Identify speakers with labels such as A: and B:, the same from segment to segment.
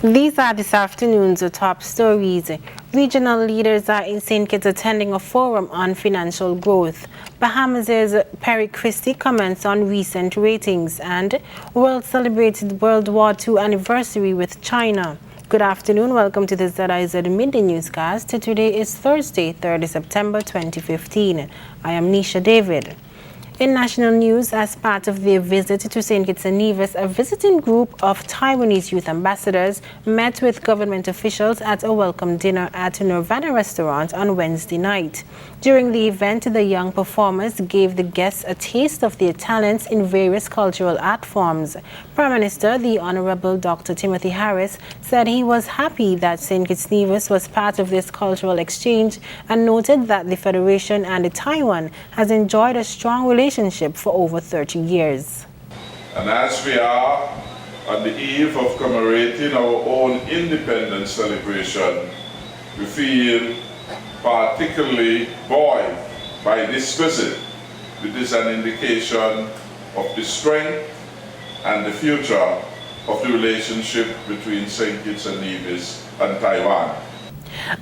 A: These are this afternoon's top stories. Regional leaders are in St. Kitts attending a forum on financial growth. Bahamas' Perry Christie comments on recent ratings, and world celebrated World War II anniversary with China. Good afternoon. Welcome to the ZIZ Mid newscast. Today is Thursday, 3rd September 2015. I am Nisha David. In national news, as part of their visit to St. Kitts and Nevis, a visiting group of Taiwanese youth ambassadors met with government officials at a welcome dinner at Nirvana restaurant on Wednesday night. During the event, the young performers gave the guests a taste of their talents in various cultural art forms. Prime Minister, the Honorable Dr. Timothy Harris, said he was happy that St. Kitts Nevis was part of this cultural exchange and noted that the Federation and Taiwan has enjoyed a strong relationship for over 30 years.
B: And as we are on the eve of commemorating our own independence celebration, we feel particularly buoyed by this visit. It is an indication of the strength and the future of the relationship between St. Kitts and Nevis and Taiwan.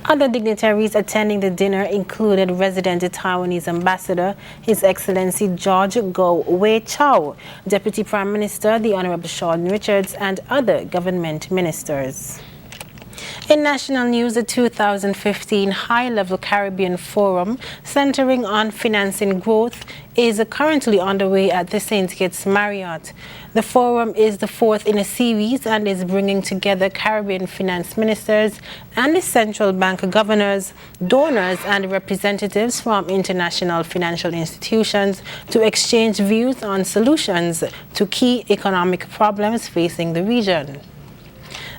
A: Other dignitaries attending the dinner included resident Taiwanese ambassador, His Excellency George Go Wei Chow, Deputy Prime Minister, the Honorable Sean Richards, and other government ministers. In national news, the 2015 High-Level Caribbean Forum, centering on financing growth, is currently underway at the St. Kitts Marriott. The forum is the fourth in a series and is bringing together Caribbean finance ministers and the central bank governors, donors, and representatives from international financial institutions to exchange views on solutions to key economic problems facing the region.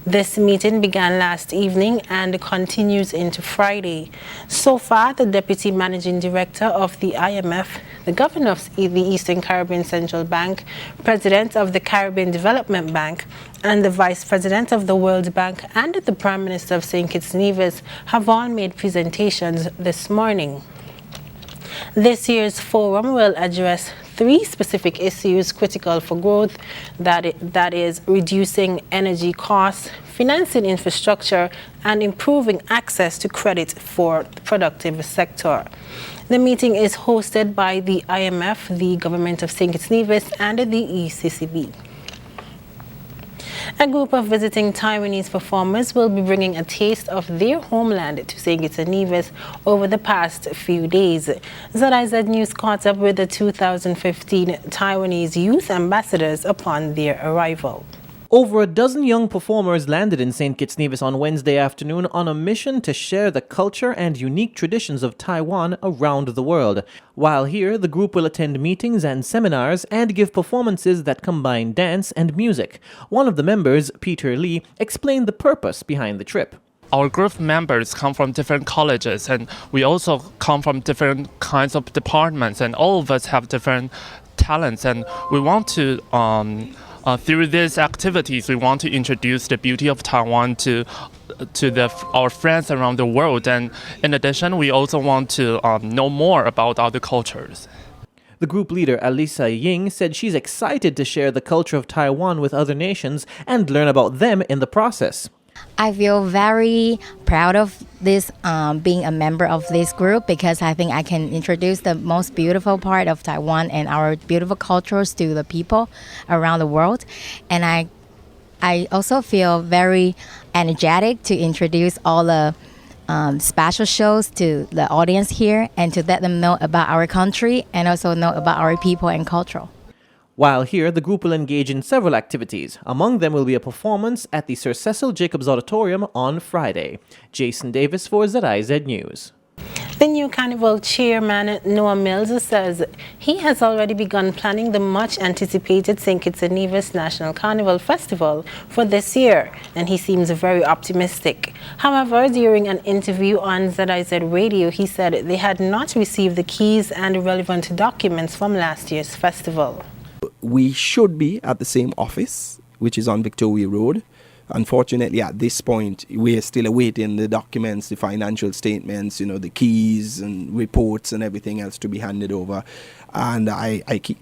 A: This meeting began last evening and continues into Friday. So far, the Deputy Managing Director of the IMF, the Governor of the Eastern Caribbean Central Bank, President of the Caribbean Development Bank, and the Vice President of the World Bank and the Prime Minister of St. Kitts Nevis have all made presentations this morning. This year's forum will address three specific issues critical for growth, that is reducing energy costs, financing infrastructure, and improving access to credit for the productive sector. The meeting is hosted by the IMF, the Government of St. Kitts Nevis, and the ECCB. A group of visiting Taiwanese performers will be bringing a taste of their homeland to St. Kitts and Nevis over the past few days. ZIZ News caught up with the 2015 Taiwanese youth ambassadors upon their arrival.
C: Over a dozen young performers landed in St. Kitts Nevis on Wednesday afternoon on a mission to share the culture and unique traditions of Taiwan around the world. While here, the group will attend meetings and seminars and give performances that combine dance and music. One of the members, Peter Lee, explained the purpose behind the trip.
D: Our group members come from different colleges, and we also come from different kinds of departments, and all of us have different talents, and we want to through these activities, we want to introduce the beauty of Taiwan to our friends around the world. And in addition, we also want to know more about other cultures.
C: The group leader, Alisa Ying, said she's excited to share the culture of Taiwan with other nations and learn about them in the process.
E: I feel very proud of this, being a member of this group, because I think I can introduce the most beautiful part of Taiwan and our beautiful cultures to the people around the world. And I also feel very energetic to introduce all the special shows to the audience here and to let them know about our country and also know about our people and culture.
C: While here, the group will engage in several activities. Among them will be a performance at the Sir Cecil Jacobs Auditorium on Friday. Jason Davis for ZIZ News.
A: The new Carnival chairman, Noah Mills, says he has already begun planning the much-anticipated St. Kitts and Nevis National Carnival Festival for this year, and he seems very optimistic. However, during an interview on ZIZ Radio, he said they had not received the keys and relevant documents from last year's festival.
F: We should be at the same office, which is on Victoria Road. Unfortunately, at this point, we are still awaiting the documents, the financial statements, the keys and reports and everything else to be handed over. And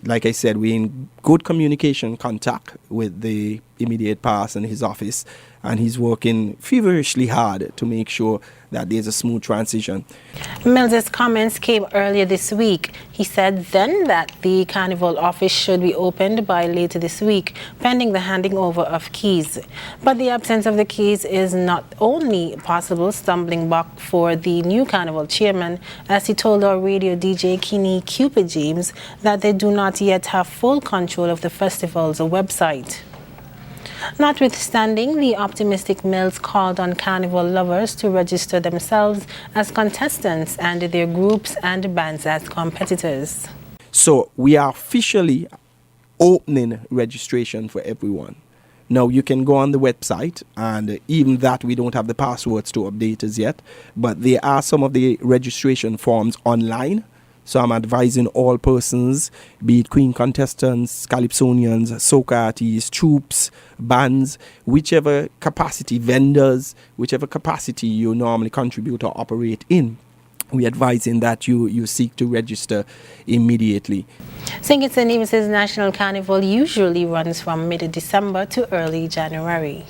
F: like I said, we're in good communication contact with the immediate past and his office, and he's working feverishly hard to make sure that there's a smooth transition.
A: Mills's comments came earlier this week. He said then that the Carnival office should be opened by later this week, pending the handing over of keys. But the absence of the keys is not only a possible stumbling block for the new Carnival chairman, as he told our radio DJ Kinney Cupid James that they do not yet have full control of the festival's website. Notwithstanding, the optimistic Mills called on Carnival lovers to register themselves as contestants and their groups and bands as competitors.
F: So we are officially opening registration for everyone. Now you can go on the website, and even that we don't have the passwords to update as yet, but there are some of the registration forms online. So I'm advising all persons, be it queen contestants, calypsonians, soca artists, troops, bands, whichever capacity, vendors, whichever capacity you normally contribute or operate in, we're advising that you seek to register immediately.
A: St. Kitts and Nevis' National Carnival usually runs from mid-December to early January.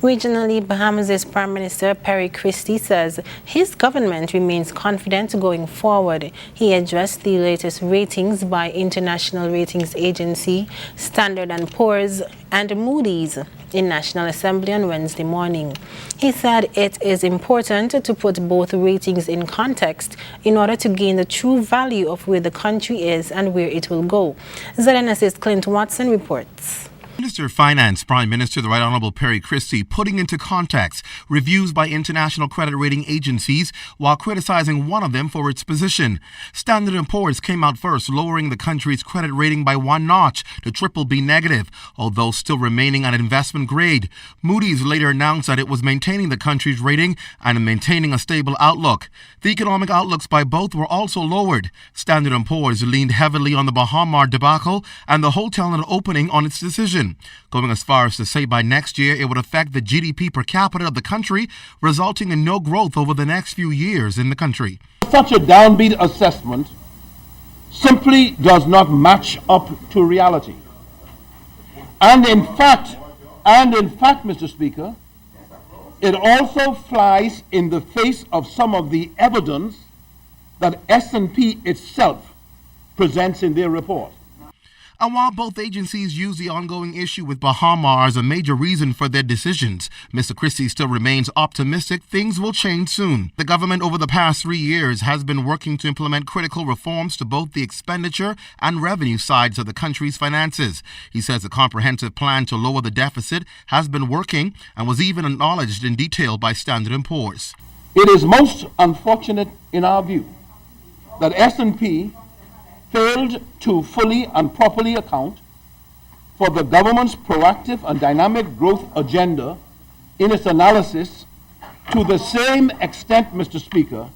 A: Regionally, Bahamas' Prime Minister Perry Christie says his government remains confident going forward. He addressed the latest ratings by international ratings agency Standard & Poor's and Moody's in National Assembly on Wednesday morning. He said it is important to put both ratings in context in order to gain the true value of where the country is and where it will go. ZNS's Clint Watson reports.
G: Minister of Finance, Prime Minister the Right Honourable Perry Christie, putting into context reviews by international credit rating agencies while criticizing one of them for its position. Standard & Poor's came out first, lowering the country's credit rating by one notch to BBB negative, although still remaining at investment grade. Moody's later announced that it was maintaining the country's rating and maintaining a stable outlook. The economic outlooks by both were also lowered. Standard & Poor's leaned heavily on the Bahamar debacle and the hotel not opening on its decision, going as far as to say by next year it would affect the GDP per capita of the country, resulting in no growth over the next few years in the country.
H: Such a downbeat assessment simply does not match up to reality. And in fact, Mr. Speaker, it also flies in the face of some of the evidence that S&P itself presents in their report.
G: And while both agencies use the ongoing issue with Bahamar as a major reason for their decisions, Mr. Christie still remains optimistic things will change soon. The government over the past 3 years has been working to implement critical reforms to both the expenditure and revenue sides of the country's finances. He says a comprehensive plan to lower the deficit has been working and was even acknowledged in detail by Standard & Poor's.
H: It is most unfortunate in our view that S&P failed to fully and properly account for the government's proactive and dynamic growth agenda in its analysis to the same extent, Mr. Speaker,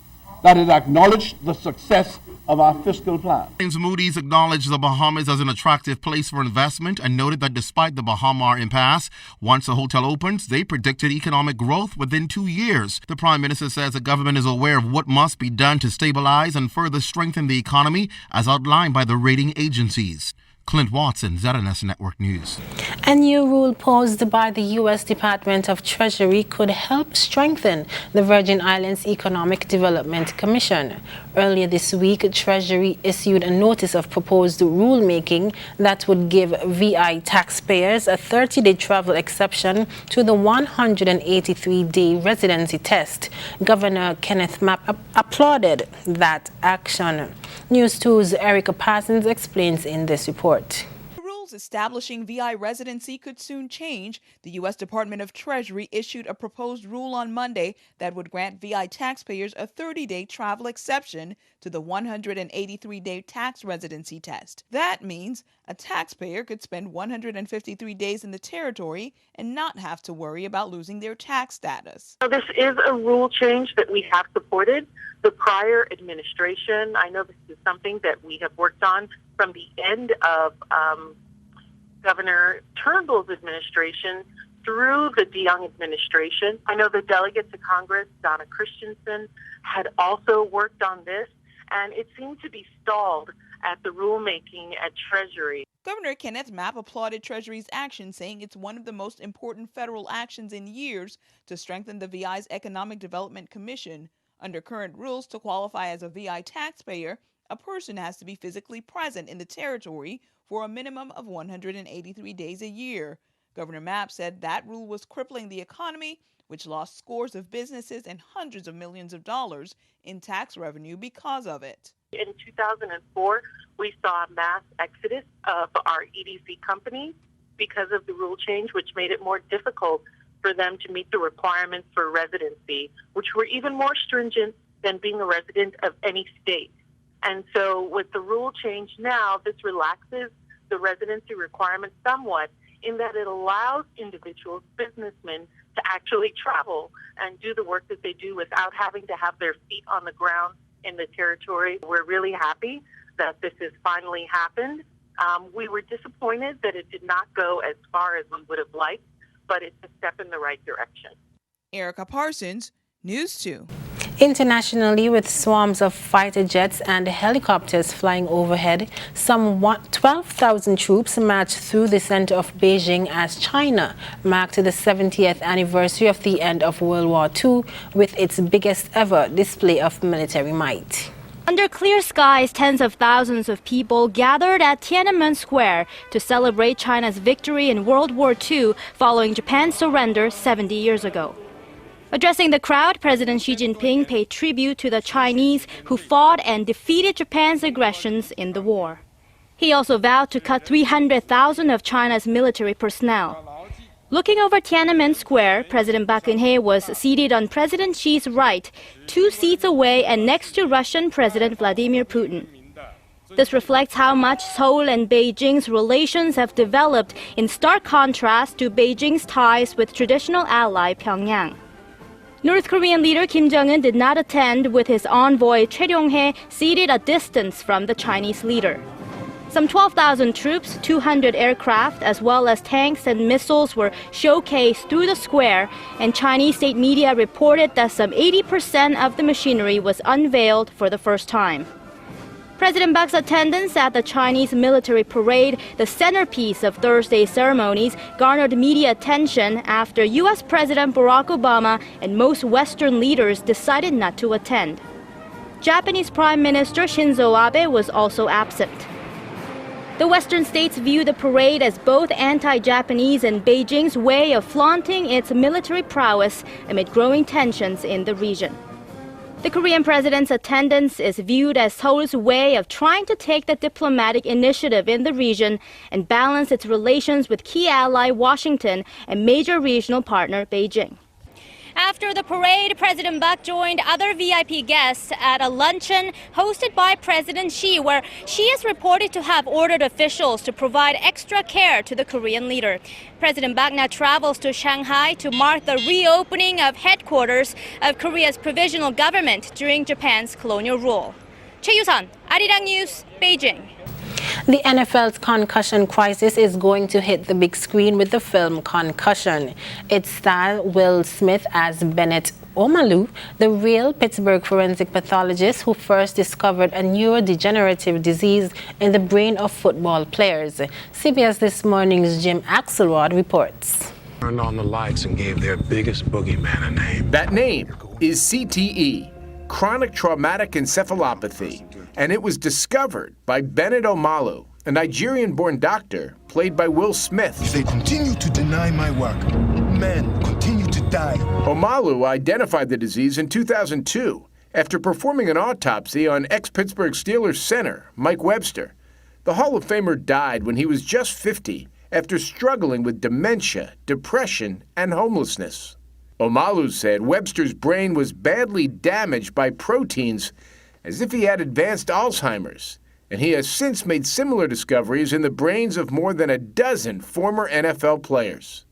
H: that it acknowledged the success of our fiscal plan.
G: Moody's acknowledged the Bahamas as an attractive place for investment and noted that despite the Bahamar impasse, once the hotel opens, they predicted economic growth within 2 years. The Prime Minister says the government is aware of what must be done to stabilize and further strengthen the economy as outlined by the rating agencies. Clint Watson, ZNS Network News.
A: A new rule posed by the U.S. Department of Treasury could help strengthen the Virgin Islands Economic Development Commission. Earlier this week, Treasury issued a notice of proposed rulemaking that would give VI taxpayers a 30-day travel exception to the 183-day residency test. Governor Kenneth Mapp applauded that action. News 2's Erica Parsons explains in this report.
I: Rules establishing VI residency could soon change. The U.S. Department of Treasury issued a proposed rule on Monday that would grant VI taxpayers a 30-day travel exception to the 183-day tax residency test. That means a taxpayer could spend 153 days in the territory and not have to worry about losing their tax status.
J: So this is a rule change that we have supported. The prior administration, I know this is something that we have worked on from the end of Governor Turnbull's administration through the DeYoung administration. I know the delegate to Congress, Donna Christensen, had also worked on this, and it seemed to be stalled at the rulemaking at Treasury.
I: Governor Kenneth Mapp applauded Treasury's action, saying it's one of the most important federal actions in years to strengthen the VI's Economic Development Commission. Under current rules, to qualify as a VI taxpayer, a person has to be physically present in the territory for a minimum of 183 days a year. Governor Mapp said that rule was crippling the economy, which lost scores of businesses and hundreds of millions of dollars in tax revenue because of it.
J: In 2004, we saw a mass exodus of our EDC companies because of the rule change, which made it more difficult for them to meet the requirements for residency, which were even more stringent than being a resident of any state. And so with the rule change now, this relaxes the residency requirement somewhat in that it allows individuals, businessmen, to actually travel and do the work that they do without having to have their feet on the ground in the territory. We're really happy that this has finally happened. We were disappointed that it did not go as far as we would have liked, but it's a step in the right direction.
I: Erica Parsons, News 2.
A: Internationally, with swarms of fighter jets and helicopters flying overhead, some 12,000 troops marched through the center of Beijing as China marked the 70th anniversary of the end of World War II with its biggest ever display of military might.
K: Under clear skies, tens of thousands of people gathered at Tiananmen Square to celebrate China's victory in World War II following Japan's surrender 70 years ago. Addressing the crowd, President Xi Jinping paid tribute to the Chinese who fought and defeated Japan's aggressions in the war. He also vowed to cut 300,000 of China's military personnel. Looking over Tiananmen Square, President Park Geun-hye was seated on President Xi's right, 2 seats away and next to Russian President Vladimir Putin. This reflects how much Seoul and Beijing's relations have developed in stark contrast to Beijing's ties with traditional ally Pyongyang. North Korean leader Kim Jong-un did not attend, with his envoy Choi Ryong-hae seated a distance from the Chinese leader. Some 12,000 troops, 200 aircraft, as well as tanks and missiles were showcased through the square, and Chinese state media reported that some 80% of the machinery was unveiled for the first time. President Park's attendance at the Chinese military parade, the centerpiece of Thursday's ceremonies, garnered media attention after U.S. President Barack Obama and most Western leaders decided not to attend. Japanese Prime Minister Shinzo Abe was also absent. The Western states view the parade as both anti-Japanese and Beijing's way of flaunting its military prowess amid growing tensions in the region. The Korean president's attendance is viewed as Seoul's way of trying to take the diplomatic initiative in the region and balance its relations with key ally Washington and major regional partner Beijing. After the parade, President Park joined other VIP guests at a luncheon hosted by President Xi, where Xi is reported to have ordered officials to provide extra care to the Korean leader. President Park now travels to Shanghai to mark the reopening of headquarters of Korea's provisional government during Japan's colonial rule. Choi Yu-sun, Arirang News, Beijing.
A: The NFL's concussion crisis is going to hit the big screen with the film Concussion. It stars Will Smith as Bennett Omalu, the real Pittsburgh forensic pathologist who first discovered a neurodegenerative disease in the brain of football players. CBS This Morning's Jim Axelrod reports.
L: Turned on the lights and gave their biggest boogeyman a name.
M: That name is CTE, chronic traumatic encephalopathy, and it was discovered by Bennett Omalu, a Nigerian-born doctor played by Will Smith.
L: If they continue to deny my work, men continue to die.
M: Omalu identified the disease in 2002 after performing an autopsy on ex-Pittsburgh Steelers center Mike Webster. The Hall of Famer died when he was just 50 after struggling with dementia, depression, and homelessness. Omalu said Webster's brain was badly damaged by proteins, as if he had advanced Alzheimer's, and he has since made similar discoveries in the brains of more than a dozen former NFL players.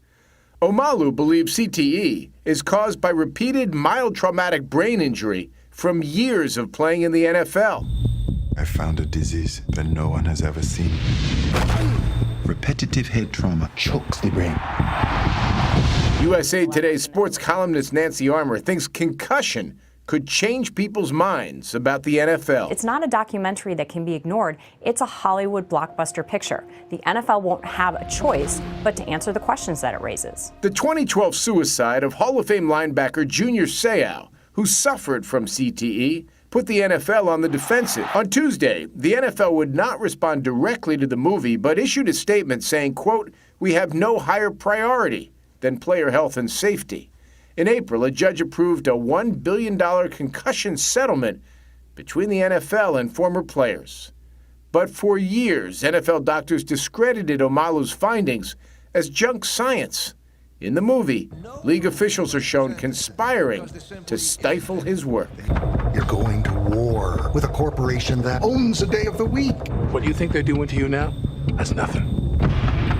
M: Omalu believes CTE is caused by repeated mild traumatic brain injury from years of playing in the NFL.
N: I found a disease that no one has ever seen. Repetitive head trauma chokes the brain.
M: USA Today's sports columnist Nancy Armour thinks concussion could change people's minds about the NFL.
O: It's not a documentary that can be ignored. It's a Hollywood blockbuster picture. The NFL won't have a choice but to answer the questions that it raises.
M: The 2012 suicide of Hall of Fame linebacker Junior Seau, who suffered from CTE, put the NFL on the defensive. On Tuesday, the NFL would not respond directly to the movie, but issued a statement saying, quote, "We have no higher priority than player health and safety." In April, a judge approved a $1 billion concussion settlement between the NFL and former players. But for years, NFL doctors discredited Omalu's findings as junk science. In the movie, league officials are shown conspiring to stifle his work.
L: You're going to war with a corporation that owns a day of the week.
P: What do you think they're doing to you now? That's nothing.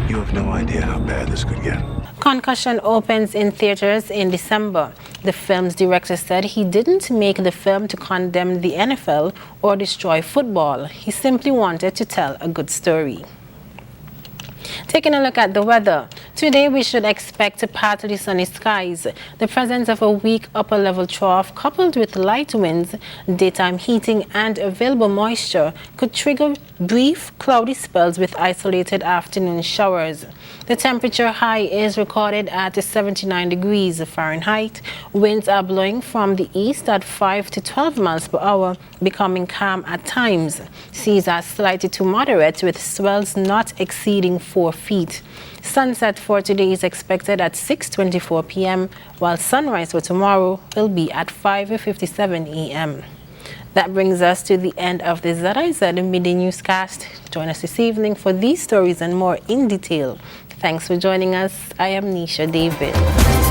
P: You have no idea how bad this could get.
A: Concussion opens in theaters in December. The film's director said he didn't make the film to condemn the NFL or destroy football. He simply wanted to tell a good story. Taking a look at the weather. Today we should expect partly sunny skies. The presence of a weak upper level trough coupled with light winds, daytime heating and available moisture could trigger brief cloudy spells with isolated afternoon showers. The temperature high is recorded at 79 degrees Fahrenheit. Winds are blowing from the east at 5 to 12 miles per hour, becoming calm at times. Seas are slightly to moderate with swells not exceeding 4 feet. Sunset for today is expected at 6:24 p.m., while sunrise for tomorrow will be at 5:57 a.m. That brings us to the end of the ZIZ Mid newscast. Join us this evening for these stories and more in detail. Thanks for joining us. I am Nisha David.